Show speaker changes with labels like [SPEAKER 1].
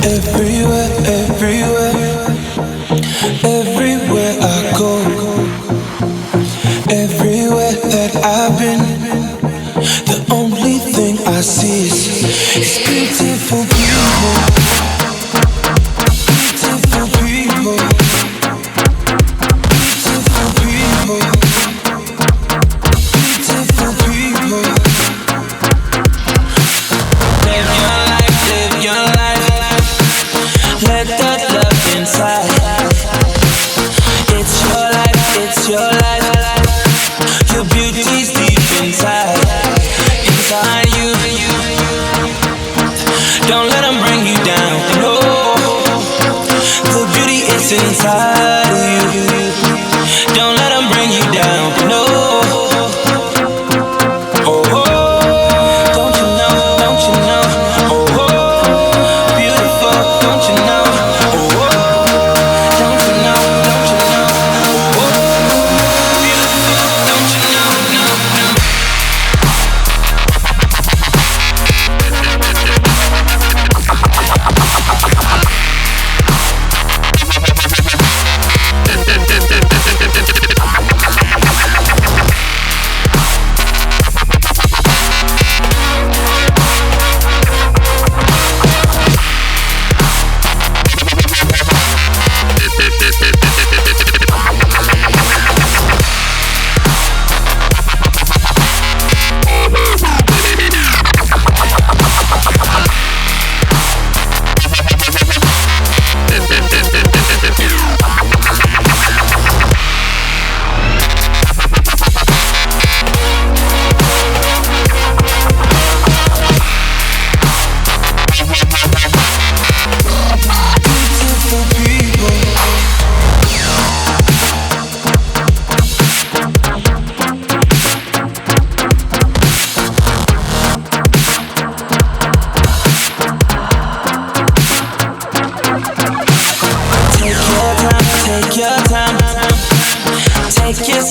[SPEAKER 1] Everywhere, everywhere, everywhere I go, everywhere that I've been, the only thing I see is beautiful people, beautiful people, beautiful people, beautiful people. Live your life, live your life. Let that love inside. It's your life, it's your life. Your beauty's deep inside. Inside you. Don't let them bring you down. No, the beauty is inside you. Don't let them bring you down. No. Oh, don't you know? Don't you know? Oh, beautiful. Don't you know? Take your time, take your